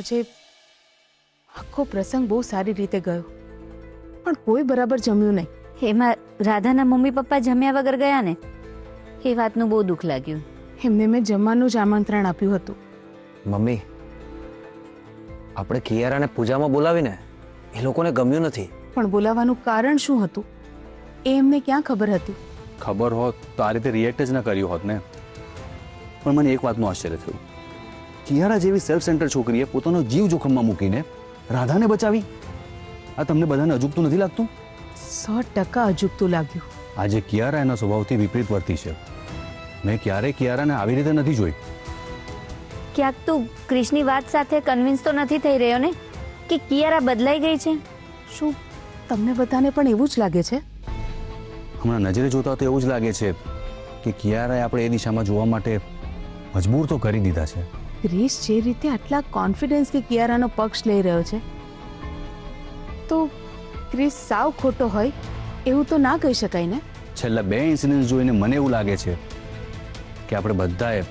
આજે આખો પ્રસંગ બહુ સારી રીતે ગયો, પણ કોઈ બરાબર જમ્યું નહીં. એમાં રાધાના મમ્મી પપ્પા જમ્યા વગર ગયા ને, એ વાતનું બહુ દુઃખ લાગ્યું. એમને મેં જમવાનું જ આમંત્રણ આપ્યું હતું. મમ્મી, આપણે કિયારાને પૂજામાં બોલાવીને એ લોકોને ગમ્યું નથી. પણ બોલાવાનું કારણ શું હતું એ એમને ક્યાં ખબર હતી? ખબર હોત તો આ રીતે રિએક્ટ જ ન કર્યું હોત ને. પણ મને એક વાતનું આશ્ચર્ય થયું, કિયારા જેવી સેલ્ફ સેન્ટર છોકરીએ પોતાનો જીવ જોખમમાં મૂકીને રાધાને બચાવી. આ તમને બધાને અજુગતું નથી લાગતું? 100% અજુગતું લાગ્યું. આજે કિયારા એના સ્વભાવથી વિપરીત વર્તી છે. મેં ક્યારેય કિયારાને આવી રીતે નથી જોઈ. ક્યાંક તું ક્રિશની વાત સાથે કન્વિન્સ તો નથી થઈ રહ્યો ને કે કિયારા બદલાઈ ગઈ છે? શું તમને બધાને પણ એવું જ લાગે છે? હમણાં નજરે જોતા તો એવું જ લાગે છે કે કિયારાએ આપણે એ દિશામાં જોવા માટે મજબૂર તો કરી દીધા છે. ક્રિશ જે રીતે આટલા કોન્ફિડન્સથી કિયારાનો પક્ષ લઈ રહ્યો છે, તો ક્રિશ સાવ ખોટો હોય એવું તો ના કહી શકાય ને. છેલ્લા 2 ઇન્સિડન્ટ્સ જોઈને મને એવું લાગે છે કે આપણે બધાએ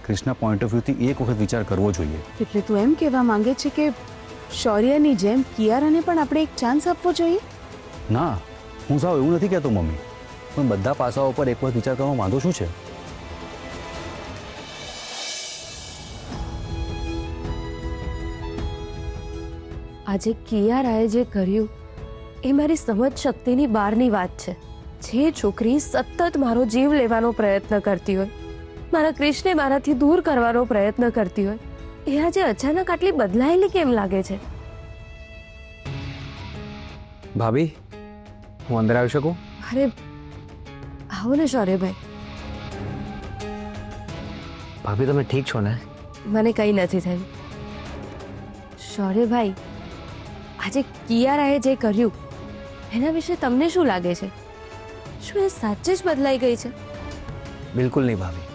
ક્રિશના પોઈન્ટ ઓફ વ્યૂથી એક વખત વિચાર કરવો જોઈએ. એટલે તું એમ કહેવા માંગે છે કે શૌર્યની જેમ કિયારાને પણ આપણે એક ચાન્સ આપવો જોઈએ? ના, હું સાવ એવું નથી કહેતો મમ્મી, પણ બધા પાસાઓ પર એક વખત વિચાર કરવામાં વાંધો શું છે? આજે કિયારાએ જે કર્યું એ મારી સમજ શક્તિની બહારની વાત છે. જે છોકરી સતત મારો જીવ લેવાનો પ્રયત્ન કરતી હોય, મારા ક્રિશને મારાથી દૂર કરવાનો પ્રયત્ન કરતી હોય, એ આજે અચાનક આટલી બદલાયેલી કેમ લાગે છે? ભાભી, હું અંદર આવી શકું? અરે આવો ને શૌર્યભાઈ. ભાભી, તમે ઠીક છો ને? મને કંઈ નથી થયું. શૌર્યભાઈ, આજે કિયારાએ જે કર્યું એના વિશે તમને શું લાગે છે? શું એ સાચે જ બદલાઈ ગઈ છે? બિલકુલ નહીં ભાભી.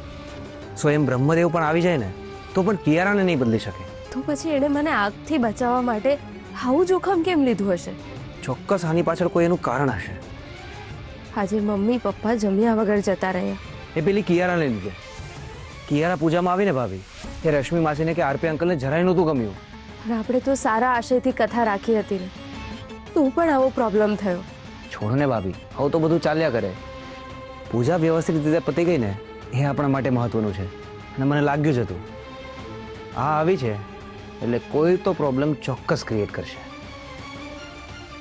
સ્વયં બ્રહ્મદેવ પણ આવી જાય ને તો પણ કિયારાને નહીં બદલી શકે. તો પછી એણે મને આગથી બચાવવા માટે આવું જોખમ કેમ લીધું હશે? ચોક્કસ આની પાછળ કોઈ એનું કારણ હશે. આજે મમ્મી પપ્પા જમ્યા વગર જતા રહ્યા. એ પેલી કિયારાને લીધે. કિયારા પૂજામાં આવીને ભાભી, એ રશ્મિ માસીને કે આરપી અંકલને જરાય નહોતું ગમ્યું. અને આપણે તો સારા આશયથી કથા રાખી હતી ને, તું પણ આવો પ્રોબ્લેમ થયો. છોડ ને ભાભી, હવે તો બધું ચાલ્યા કરે. પૂજા વ્યવસ્થિત રીતે પતી ગઈ ને એ આપણા માટે મહત્વનું છે. અને મને લાગ્યું જ હતું આ આવી છે એટલે કોઈ તો પ્રોબ્લેમ ચોક્કસ ક્રિએટ કરશે.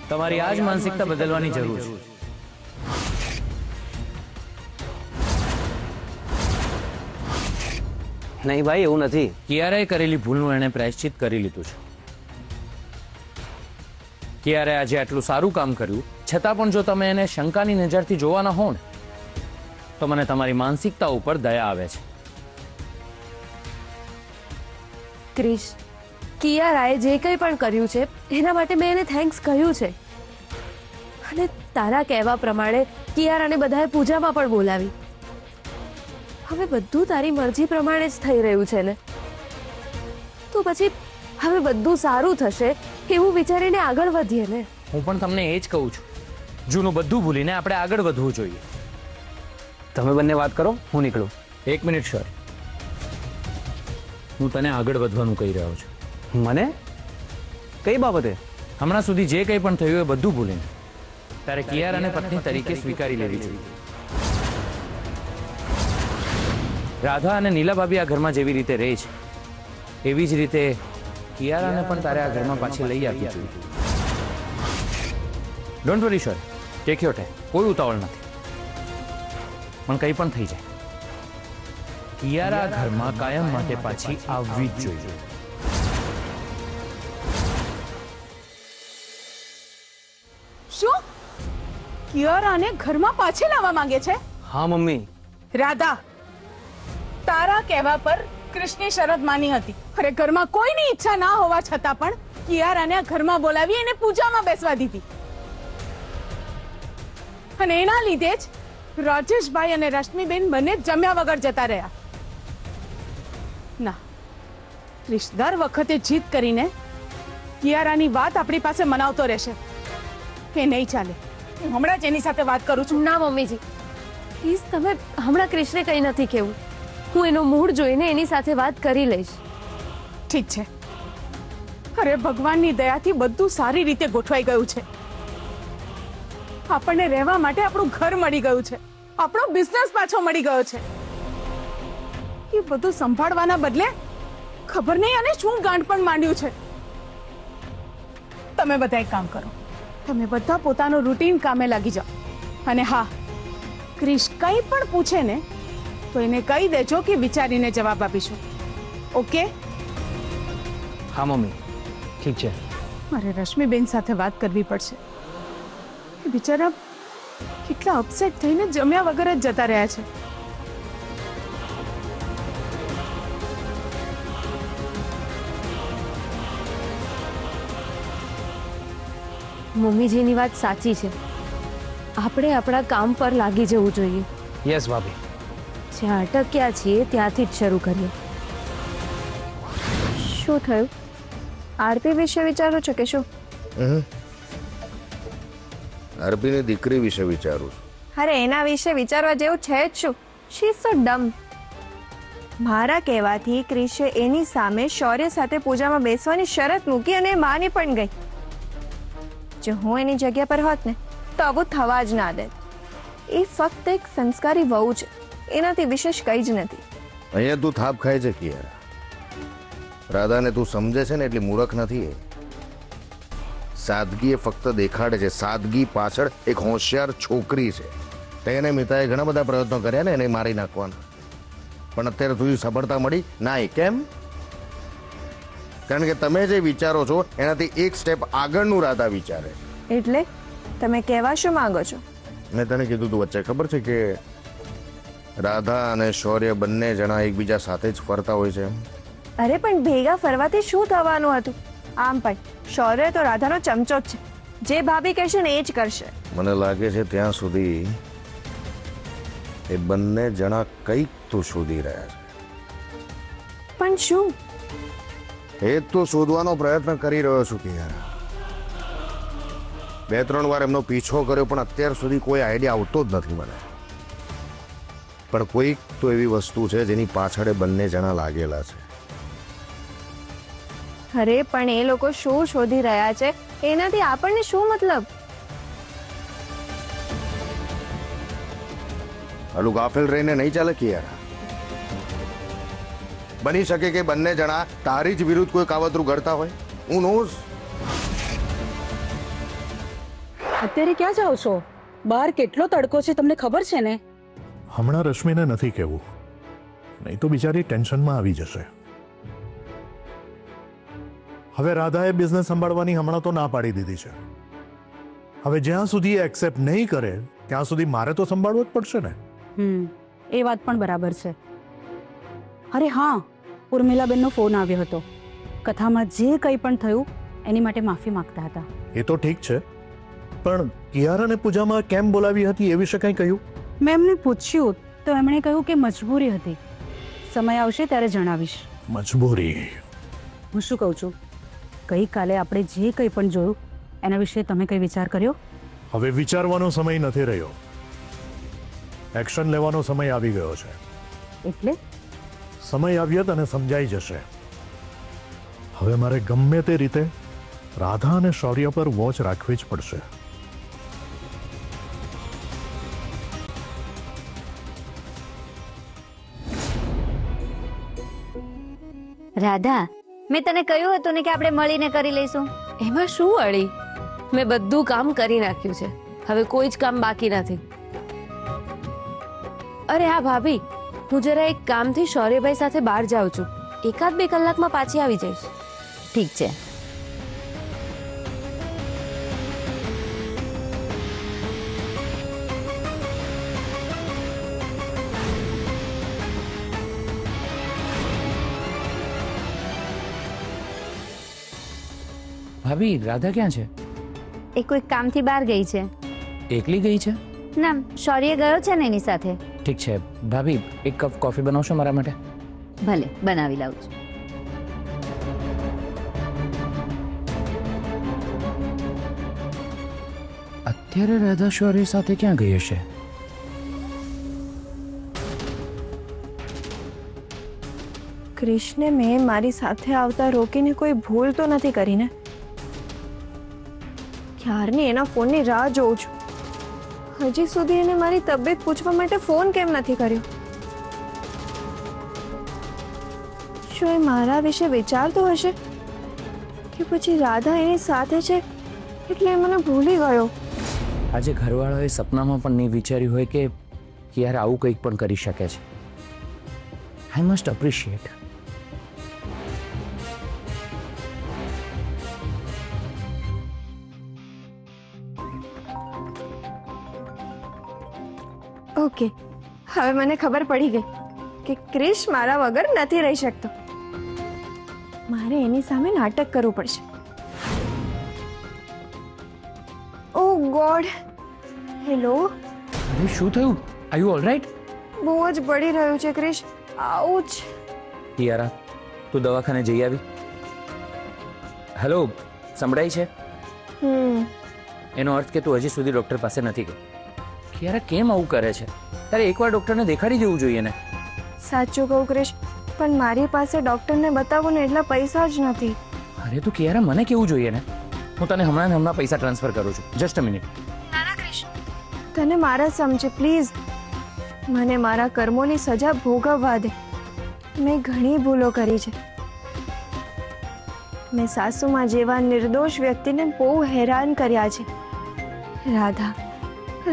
તમારી આ જ માનસિકતા બદલવાની જરૂર છે. નહીં ભાઈ, એવું નથી. કિયારાએ કરેલી ભૂલનું એણે પ્રાયશ્ચિત કરી લીધું છે. કિયારાએ આજે આટલું સારું કામ કર્યું છતાં પણ જો તમે એને શંકાની નજરથી જોવાના હો ને તો મને તમારી માનસિકતા ઉપર દયા આવે છે. ક્રિશ, કિયારાએ જે કંઈ પણ કર્યું છે એના માટે મેં એને થેન્ક્સ કહ્યું છે. અને તારા કહેવા પ્રમાણે કિયારાને બધાએ પૂજામાં પણ બોલાવી. હવે બધું તારી મરજી પ્રમાણે જ થઈ રહ્યું છે ને, તો પછી હવે બધું સારું થશે એવું વિચારીને આગળ વધીએ ને. હું પણ તમને એ જ કહું છું, જૂનું બધું ભૂલીને આપણે આગળ વધવું જોઈએ. તમે બંને વાત કરો, હું નીકળું. 1 મિનિટ સર, હું તને આગળ વધવાનું કહી રહ્યો છું. મને કઈ બાબતે? હમણાં સુધી જે કંઈ પણ થયું એ બધું ભૂલીને તારે કિયારાને પત્ની તરીકે સ્વીકારી લેવી જોઈએ. રાધા અને નીલા ભાભી આ ઘરમાં જેવી રીતે રહે છે એવી જ રીતે કિયારાને પણ તારે આ ઘરમાં પાછી લઈ આપવી જોઈએ. Don't worry sir, take your time, કોઈ ઉતાવળ નથી. પણ કંઈ પણ થઈ જાય, કિયારા ઘરમાં કાયમ માટે પાછી આવવી જ જોઈએ. શું કિયારાને ઘરમાં પાછી લાવવા માંગે છે? હા મમ્મી. રાધા, તારા કહેવા પર કૃષ્ણની શરત માની હતી. અરે ઘરમાં કોઈની ઈચ્છા ના હોવા છતાં પણ કિયારાને આ ઘરમાં બોલાવી એને પૂજામાં બેસવા દીધી. અને એના લીધે જ રાજેશભાઈ અને રશ્મિબેન બંને જમ્યા વગર જતા રહ્યા. ના, ક્રિશ દર વખતે જીત કરીને કિયારાની વાત આપણી પાસે મનાવતો રહેશે. એ નહીં ચાલે. હું હમણાં જ એની સાથે વાત કરું છું. ના મમ્મીજી, પ્લીઝ તમે હમણાં ક્રિશને કંઈ નથી કહેવું. હું એનો મૂડ જોઈને એની સાથે વાત કરી લઈશ. ઠીક છે, અરે ભગવાનની દયાથી બધું સારી રીતે ગોઠવાઈ ગયું છે. આપણને રહેવા માટે આપણું ઘર મળી ગયું છે, આપણો બિઝનેસ પાછો મળી ગયો છે. એ બધું સંભાળવાના બદલે ખબર નહીં અને શું ગાંઠ પણ માંડ્યું છે. તમે બધા એક કામ કરો, તમે બધા પોતાનું રૂટીન કામે લાગી જાઓ. અને હા, ક્રિશ કંઈ પણ પૂછે ને તો એને કહી દેજો કે વિચારીને જવાબ આપીશું. ઓકે? હા મમ્મી, ઠીક છે. મારે રશ્મિબેન સાથે વાત કરવી પડશે. એ બિચારા કેટલા અપસેટ થઈને જમ્યા વગર જ જતા રહ્યા છે. મમ્મીજીની વાત સાચી છે. આપણે આપણા કામ પર લાગી જવું જોઈએ. યસ ભાભી. જ્યાં અટક્યા છીએ ત્યાંથી જ શરૂ કરીએ. શું થયું? આરતી વિશે વિચારો છો કે શું? અર્પીની દીકરી વિશે વિચારું છું. અરે એના વિશે વિચારવા જેવું છે જ શું? She is so dumb. મારા કહેવાથી ક્રિશે એની સામે શૌર્ય સાથે પૂજામાં બેસવાની શરત મૂકી અને માની પણ ગઈ. જો હું એની જગ્યા પર હોત ને તો આવું થવા જ ના દે. એ ફક્ત એક સંસ્કારી વહુ છે, એનાથી વિશેષ કંઈ જ નથી. અહીંયા તું થાપ ખાય છે કિયારા. રાધાને તું સમજે છે ને એટલી મૂર્ખ નથી એ. સાદગી એ ફક્ત દેખાડે છે. સાદગી પાછળ એક હોશિયાર છોકરી છે. તેને મિતાએ ઘણા બધા પ્રયત્નો કર્યા ને એને મારી નાખવાના, પણ અત્યારે સુધી સફળતા મળી ના. કેમ? કારણ કે તમે જે વિચારો છો એનાથી એક સ્ટેપ આગળનું રાધા વિચારે છે. એટલે તમે કહેવા શું માંગો છો? મેં તને કીધું તું વચ્ચે, ખબર છે કે રાધા અને શૌર્ય બંને જણા એકબીજા સાથે જ ફરતા હોય છે. અરે પણ ભેગા ફરવાથી શું થવાનું હતું? આમ પણ શૌર્ય તો રાધાનો ચમચો જ છે. જે ભાભી કહેશે ને એ જ કરશે. મને લાગે છે ત્યાં સુધી એ બંને જણા કંઈક તો શોધી રહ્યા છે. પણ શું? એ જ તો શોધવાનો પ્રયત્ન કરી રહ્યો છું કે યાર. 2-3 વાર એમનો પીછો કર્યો પણ અત્યાર સુધી કોઈ આઈડિયા આવતો જ નથી મને. પણ કોઈક તો એવી વસ્તુ છે જેની પાછળ એ બંને જણા લાગેલા છે. અરે પણ એ લોકો શું શોધી રહ્યા છે એનાથી આપણને શું મતલબ? આલું ગાફેલ રહીને નહીં ચાલે કે યાર. બની શકે કે બંને જણા તારી જ વિરુદ્ધ કોઈ કાવતરું ઘડતા હોય. હું નોઝ. અત્યારે ક્યાં જાઓ છો? બહાર કેટલો તડકો છે તમને ખબર છે ને? હમણાં રશ્મિને નથી કહેવું, નહીં તો બિચારી ટેન્શનમાં આવી જશે. હવે રાધાએ બિઝનેસ સંભાળવાની હમણાં તો ના પાડી દીધી છે. હવે જ્યાં સુધી એ એક્સેપ્ટ નહીં કરે ત્યાં સુધી મારે તો સંભાળવું જ પડશે ને. એ વાત પણ બરાબર છે. અરે હા, ઉર્મિલાબેનનો ફોન આવ્યો હતો. કથામાં જે કંઈ પણ થયું એની માટે માફી માંગતા હતા. એ તો ઠીક છે, પણ કિયારાને પૂજામાં કેમ બોલાવી હતી એ વિશે કંઈ કહ્યું? મેં એમને પૂછ્યું તો એમણે કહ્યું કે મજબૂરી હતી, સમય આવશે ત્યારે જણાવીશ. મજબૂરી? હું શું કહું છું, ગઈકાલે આપણે જે કંઈ પણ જોયું એના વિશે તમે કંઈ વિચાર કર્યો? હવે વિચારવાનો સમય નથી રહ્યો, એક્શન લેવાનો સમય આવી ગયો છે. એટલે સમય આવ્યો અને સમજાઈ જશે. હવે મારે ગમે તે રીતે રાધા અને શૌર્ય પર વોચ રાખવી જ પડશે. રાધા, મેં તને કહ્યું હતું ને કે આપણે મળીને કરી લઈશું. એમાં શું અડી? મેં બધું કામ કરી નાખ્યું છે, હવે કોઈ જ કામ બાકી નથી. અરે હા ભાભી, હું જરા એક કામથી શૌર્યભાઈ સાથે બહાર જાઉં છું. 1-2 કલાકમાં પાછી આવી જઈશ. ઠીક છે. ભાભી, રાધા ક્યાં છે? એ કોઈ કામથી બહાર ગઈ છે. એકલી ગઈ છે? ના, શૌર્ય ગયો છે ને એની સાથે. ઠીક છે ભાભી, એક કપ કોફી બનાવશો મારા માટે? ભલે, બનાવી લાવું છું. અત્યારે રાધા શૌર્ય સાથે ક્યાં ગઈ હશે? ક્રિશને મેં મારી સાથે આવતા રોકીને કોઈ ભૂલ તો નથી કરી ને? ક્યારની એના ફોનની રાહ જોઉં છું. હજી સુધી એને મારી તબિયત પૂછવા માટે ફોન કેમ નથી કર્યો? શું એ મારા વિશે વિચારતો હશે કે પછી રાધા એની સાથે છે એટલે એ મને ભૂલી ગયો? આજે ઘરવાળાએ સપનામાં પણ નહીં વિચાર્યું હોય કે યાર આવું કંઈક પણ કરી શકે છે. I must appreciate. ઓકે, હવે મને ખબર પડી ગઈ કે ક્રિશ મારા વગર નથી રહી શકતો. મારે એની સામે નાટક કરવું પડશે. ઓ ગોડ, હેલો. અરે શું થયું? Are you alright? બહુ જ બળી રહ્યું છે ક્રિશ. આઉચ. યારા, તું દવાખાને જઈ આવી? હેલો, સંભળાય છે? એનો અર્થ કે તું હજી સુધી ડોક્ટર પાસે નથી ગઈ. યાર કેમ આવું કરે છે? તારે એકવાર ડોક્ટરને દેખાડી દેવું જોઈએ ને. સાચું કહું ક્રિશ, પણ મારી પાસે ડોક્ટરને બતાવવું ને એટલા પૈસા જ નથી. અરે તું ક્યારે મને કેવું જોઈએ ને. હું તને હમણાં ને હમણાં પૈસા ટ્રાન્સફર કરું છું. Just a minute. નાના ક્રિશ, તને મારા સમજે પ્લીઝ. મને મારા કર્મોની સજા ભોગવવા દે. મેં ઘણી ભૂલો કરી છે. મેં સાસુમાં જેવા નિર્દોષ વ્યક્તિને બહુ હેરાન કર્યા છે.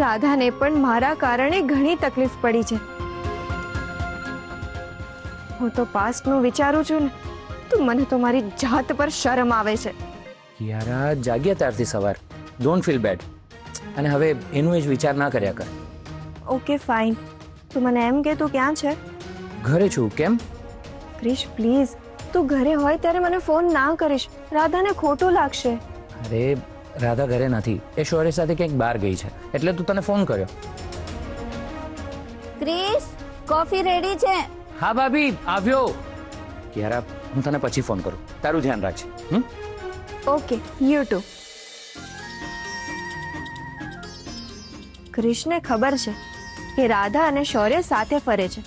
રાધાને પણ મારા કારણે ઘણી તકલીફ પડી છે. હું તો પાસ્ટનું વિચારું છું ને તો મને તો મારી જાત પર શરમ આવે છે. યારા, જાગ્યા ત્યારથી સવાર. Don't feel bad. અને હવે એનું એ જ વિચાર ના કર્યા કર. ઓકે ફાઇન, તું મને એમ કે તું ક્યાં છે? ઘરે છું. કેમ? ક્રિશ પ્લીઝ, તું ઘરે હોય ત્યારે મને ફોન ના કરીશ. રાધાને ખોટું લાગશે. અરે રાધા ઘરે નથી, એ શૌર્ય સાથે ક્યાંક બહાર ગઈ છે એટલે તું તને ફોન કર્યો. ક્રિશ, કોફી રેડી છે? હા ભાભી, આવ્યો. યારા, હું તને પછી ફોન કરું. તારું ધ્યાન રાખજે. Okay, you two. ક્રિશને ખબર છે કે રાધા અને શૌર્ય સાથે ફરે છે.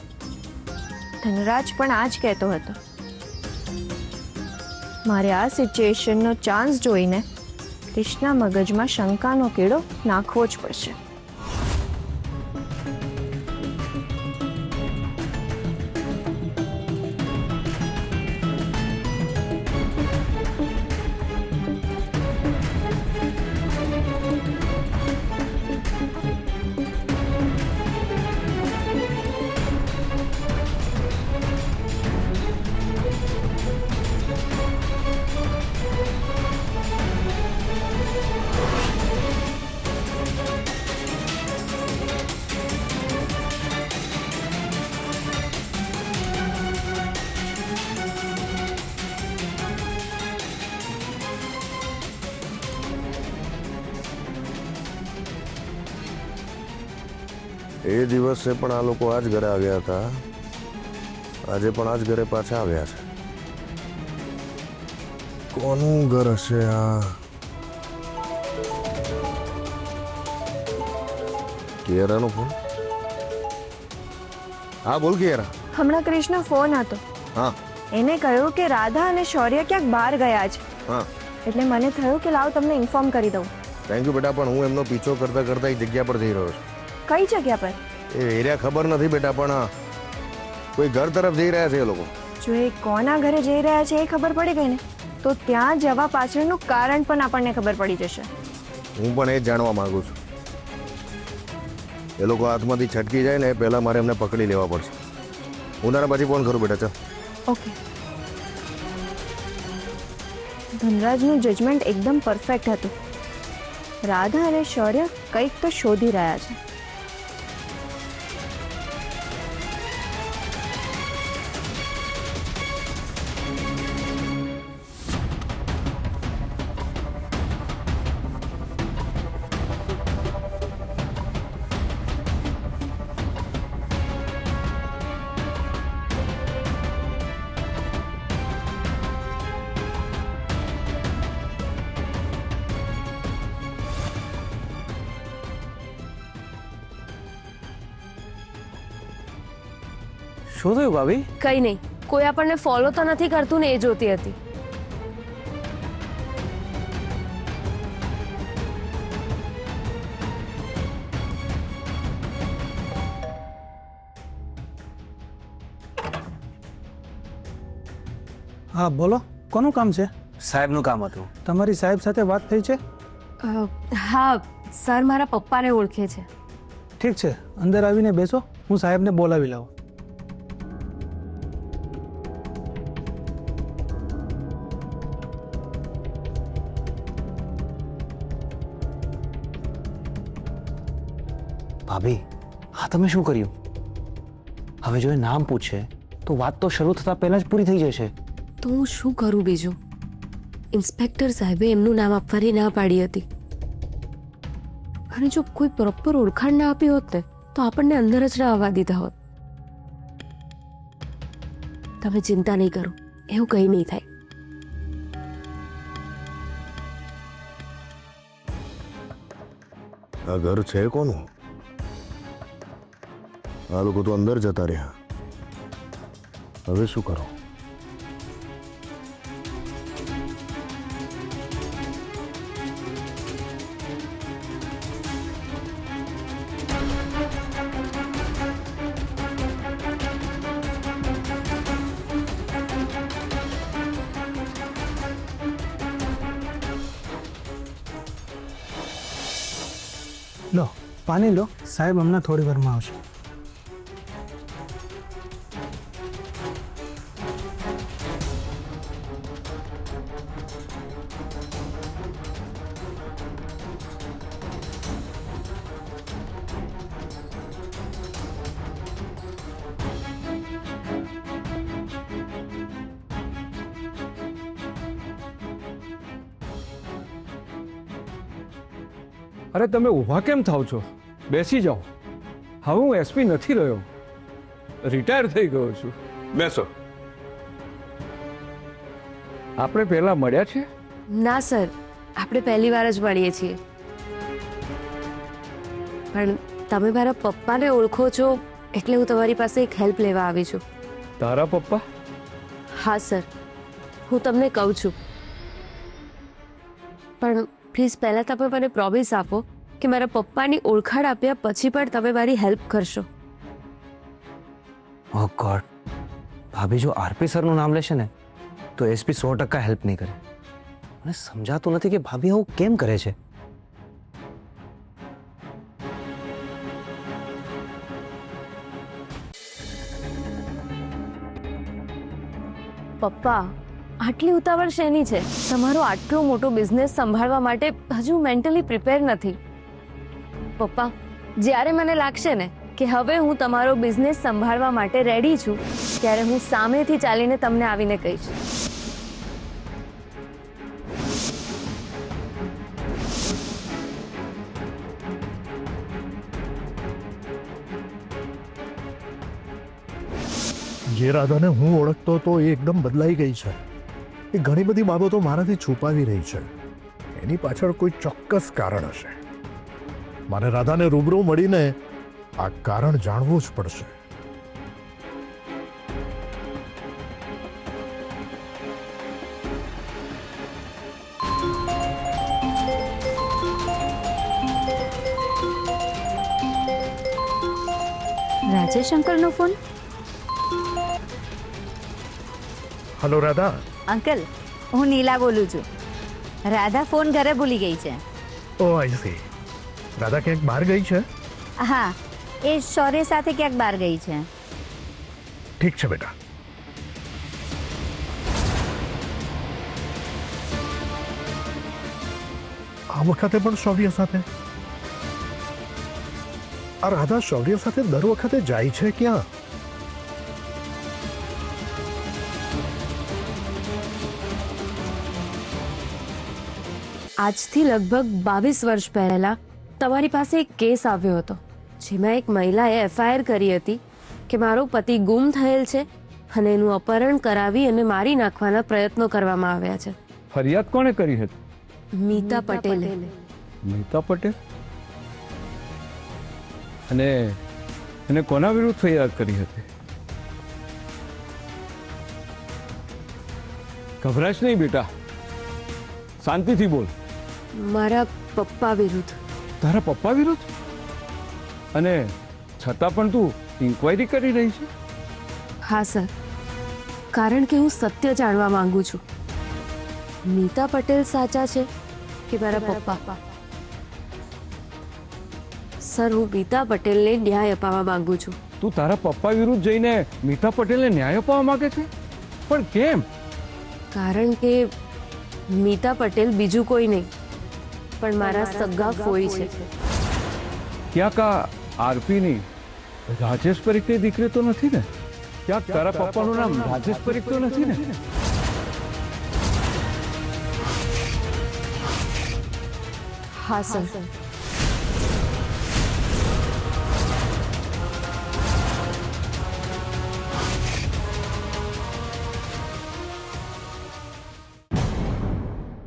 ધનરાજ પણ આ જ કહેતો હતો. મારે આ સિચ્યુએશનનો ચાન્સ જોઈને ક્રિશના મગજમાં શંકાનો કીડો નાખવો જ પડશે. એ દિવસે પણ આ લોકો આ જ ઘરે આવ્યા હતા, આજે પણ આ જ ઘરે પાછા આવ્યા છે. કોનું ઘર હશે આ? કિયારાનો ફોન? હા બોલ કિયારા. હમણાં ક્રિશનો ફોન હતો. હા. એને કહ્યું કે રાધા અને શૌર્ય ક્યાંક બહાર ગયા છે. હા. એટલે મને થયું કે લાવ તમને ઇન્ફોર્મ કરી દઉં. થેન્ક યુ બેટા, પણ હું એમનો પીછો કરતા કરતા એક જગ્યા પર જઈ રહ્યો છું. કઈ જગ્યા પર? એ એરિયા ખબર નથી બેટા, પણ કોઈ ઘર તરફ જઈ રહ્યા છે એ લોકો. જો એ કોના ઘરે જઈ રહ્યા છે એ ખબર પડી ગઈ ને તો ત્યાં જવા પાછળનું કારણ પણ આપણને ખબર પડી જશે. હું પણ એ જ જાણવા માંગુ છું. એ લોકો હાથમાંથી છટકી જાય ને એ પહેલા મારે એમને પકડી લેવા પડશે. હું તારા પછી ફોન કરું બેટા. ચાલ. ઓકે. ધનરાજનું જજમેન્ટ એકદમ પરફેક્ટ હતું. રાધા અને શૌર્ય કંઈક તો શોધી રહ્યા છે. શું થયું ભાભી? કઈ નહીં, કોઈ આપણને ફોલો તો નથી કરતું ને એ જોતી હતી. હા બોલો, કોનું કામ છે? સાહેબનું કામ હતું. તમારી સાહેબ સાથે વાત થઈ છે? હા સર મારા પપ્પાને ઓળખે છે. ઠીક છે, અંદર આવીને બેસો, હું સાહેબને બોલાવી લાવું. ભાભી, હા તમે શું કર્યું? હવે જો એ નામ પૂછે તો વાત તો શરૂ થતા પહેલા જ પૂરી થઈ જશે. તો હું શું કરું બીજું? ઇન્સ્પેક્ટર સાહેબે એમનું નામ આપવાની ના પાડી હતી, અને જો કોઈ પ્રોપર ઓળખાણ ના આપી હોત ને તો આપણને અંદર જ ના આવવા દીધા હોત. તમે ચિંતા નહીં કરો, એવું કંઈ નહીં થાય. આ ઘર છે કોનું? આ લોકો તો અંદર જતા રહ્યા. હવે શું કરો? લો પાણી લો, સાહેબ હમણાં થોડી વારમાં આવશે. અરે તમે ઊભા કેમ થાવ છો? બેસી જાઓ. હવે હું એસપી નથી રહ્યો, રિટાયર થઈ ગયો છું. બેસો. આપણે પહેલા મળ્યા છે? ના સર, આપણે પહેલી વાર જ મળીએ છીએ. પણ તમે મારા પપ્પાને ઓળખો છો એટલે હું તમારી પાસે એક હેલ્પ લેવા આવી છું. તારા પપ્પા? હા સર, હું તમને કહું છું, પણ પ્લીઝ પહેલાં તમે મને પ્રોમિસ આપો કે મારા પપ્પાની ઓળખાણ આપ્યા પછી પણ તમે મારી હેલ્પ કરશો. ઓહ ગોડ, ભાભી જો આરપી સરનું નામ લેશે ને તો એસપી 100% હેલ્પ નહીં કરે. મને સમજાતું નથી કે ભાભી આવું કેમ કરે છે. પપ્પા, આટલી ઉતાવળ શેની છે? તમારો આટલો મોટો બિઝનેસ સંભાળવા માટે હજુ મેન્ટલી પ્રિપેર નથી. પપ્પા, જ્યારે મને લાગશે ને કે હવે હું તમારો બિઝનેસ સંભાળવા માટે રેડી છું, ત્યારે હું સામેથી ચાલીને તમને આવીને કહીશ. જે રાધાને હું ઓળખતો હતો એ એકદમ બદલાઈ ગઈ છે. એ ઘણી બધી બાબતો મારાથી છુપાવી રહી છે. એની પાછળ કોઈ ચોક્કસ કારણ હશે. મારે રાધાને રૂબરૂ મળીને આ કારણ જાણવું જ પડશે. રાજેશ અંકલનો ફોન. હલો રાધા. અંકલ, હું નીલા બોલું છું. રાધા ફોન ઘરે ભૂલી ગઈ છે. ઓ આઈ સી. રાધા ક્યાંક બહાર ગઈ છે? હા, એ શૌર્ય સાથે ક્યાંક બહાર ગઈ છે. ઠીક છે બેટા. આ વખતે પણ શૌર્ય સાથે? આ રાધા શૌર્ય સાથે દર વખતે જાય છે ક્યાં? આજથી લગભગ 22 વર્ષ પહેલા તમારી પાસે એક કેસ આવ્યો હતો, જેમાં એક મહિલાએ એફઆઈઆર કરી હતી કે મારો પતિ ગુમ થયેલ છે અને એનું અપહરણ કરાવી અને મારી નાખવાના પ્રયત્નો કરવામાં આવ્યા છે. ફરિયાદ કોણે કરી હતી? મીતા પટેલે. મીતા પટેલ? અને એને કોના વિરુદ્ધ ફરિયાદ કરી હતી? ગભરાશ નહીં બેટા, શાંતિથી બોલ. મારા પપ્પા વિરુદ્ધ. તારા પપ્પા વિરુદ્ધ? અને છતાં પણ તું ઇન્ક્વાયરી કરી રહી છે? હા સર, કારણ કે હું સત્ય જાણવા માંગુ છું. નીતા પટેલ સાચા છે કે મારા પપ્પા? સર, હું નીતા પટેલને ન્યાય અપાવવા માંગુ છું. તું તારા પપ્પા વિરુદ્ધ જઈને મીતા પટેલને ન્યાય અપાવવા માંગે છે? પણ કેમ? કારણ કે મીતા પટેલ બીજું કોઈ નહીં પણ મારા સગા ફોઈ છે. ક્યાંક આ આરપીની રાજેશ પરીખની દીકરી તો નથી ને? ક્યાંક તારા પપ્પાનું નામ રાજેશ પરીખ તો નથી ને? હા સર,